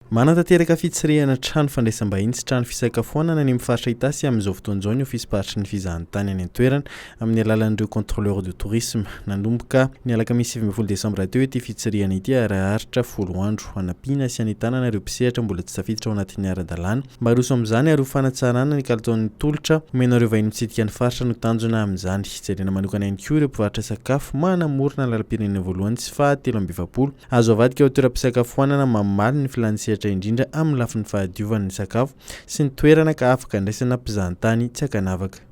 Manantanteraka fitsirihana trano fandraisam-bahiny sy trano fisakafoana any amin'ny faritra Itasy amin'izao fotoan'izao ny ofisy paritry ny FIZAHAN-TANY any an-toerana amin'ny alalan'ireo contrôleur de tourisme. Nanomboka ny alakamisy 20 Desambra teo ity fitsirihana ity araharitra 10 andro. Anapiana sy anitana ireo mpisehatra mbola tsy tafiditra ao anatin'ny ara-dalàna. Mba haroso amin'izany ary ho fanatsarana ny kalitaon'ny tolotra, omenareo vahiny mitsidika ny faritra no tanjona amin'izany. Jerena manokana ihany koa ireo mpivarotra sakafo manamorona ny lalam-pirenena voalohany sy fahatelo amby 20. Azo avadika ao toeram-pisakafoanana mamaly ny filanisehatra indrindra amin'ny lafin'ny fahadiovan'ny sakafo sy ny toerana ka afaka andraisana mpizahan-tany tsy hakanavaka.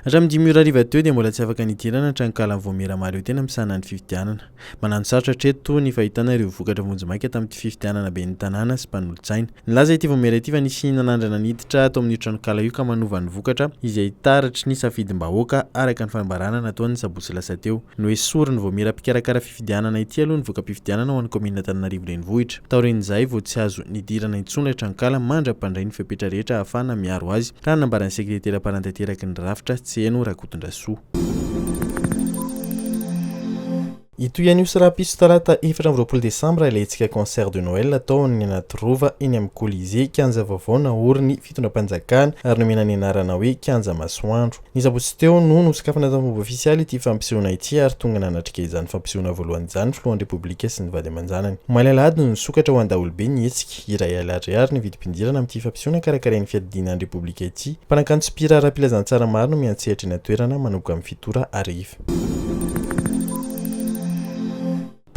Hatramin'ny 5 ora hariva teo dia mbola tsy afaka nidirana tranokalan'ny Vaomiera mahaleotena misahana ny fifidianana. Manano sarotra hatreto ny fahitana ireo vokatra vonjy-maika tamin'ity fifidianana be ny tanàna sy mpanolo-tsaina. Nilaza ity Vaomiera ity fa nisy nanandrana niditra atao amin'ny tranokala io ka manova ny vokatra izay taratry ny safidim-bahoaka araka ny fanambarana nataon'ny sabotsy lasa teo. Noesory ny Vaomiera mpikarakara fifidianana ity aloha ny voka-pifidianana ho an'ny komina Anatirova renivohitra. Taorin'izay vao tsy azo nidirana intsony tranokala mandra-pandray ny fepetra rehetra ahafahana miaro azy raha nambaran'ny sekretera parantateraky ny rafitra eno rakotondrasoa. Ito ihany io sy raha piso talata 24 Desambra ilayntsika concert de Noël atao ny Anatirova eny amin'ny Colisée kianja Vaovao naoriny fitondram-panjakana ary nomena ny anarana hoe kianja masoandro. Ny sabotsy teo no nosakafana tamin'ny fomba ofisialy ity fampisehoana ity ary tonga nanatrika izany fampisehoana voalohany izany filohan'ny Repoblika sy ny vady aman-janany. Malalady no nisokatra ho an-daholobe ny hetsika iray alariary ny vidim-pindirana amin'ity fampisehoana karakarain'ny fiadinan'ny Repoblika ity. Mpanakanto sy mpihira ara-pilazantsara maro no miantsehatra eny an-toerana manomboka amin'ny 7 ora hariva.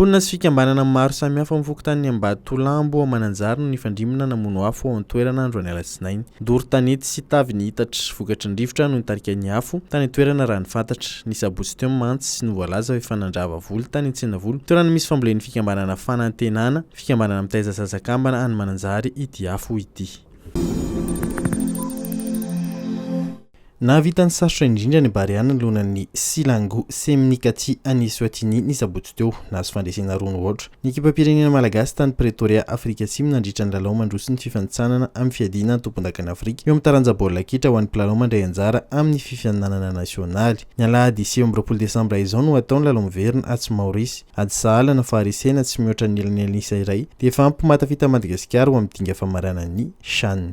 Mponina sy fikambanana maro samihafa amin'ny fokontany Ambatolambo MANANJARY no nifandrimina namono afo ao an-toerana andro any Alatsinainy. Doro tanety sy tavy ny Mihitatra vokatry ny rivotra no nitarika ny afo tany an-toerana raha ny fantatra. Ny sabotsy teo mantsy sy novoalaza hoe fanandrava volo tany an-tsenavolo. Toerana misy fambolen'ny fikambanana fanantenana, fikambanana mitaiza sasakambana any MANANJARY ity afo ity. Nahavita ny sarotra indrindra ny bariana lonan'ny silango seminikaty any FETIN'NY ny sabotsy teo nahazo fandresena roa ohatra. Ny ekipa-pirenena malagasy tany Pretoria Afrika Atsimo nandritra ny lalao mandroso ny fifantsanana amin'ny fiadina ny tompondakan'i Afrika eo amin'ny taranja baolina kitra ho an'ny mpilalao mandray anjara amin'ny fifidianana nasionaly. Ny alahady 19 Desambra izao no atao ny lalao miverina atsy Maorisy. Ady sahalana faharesena tsy mihoatra ny Noelin'ny iray dia efa mpimatafita Madagasikara ho amin'ny dinga famaranan'ny CHAN.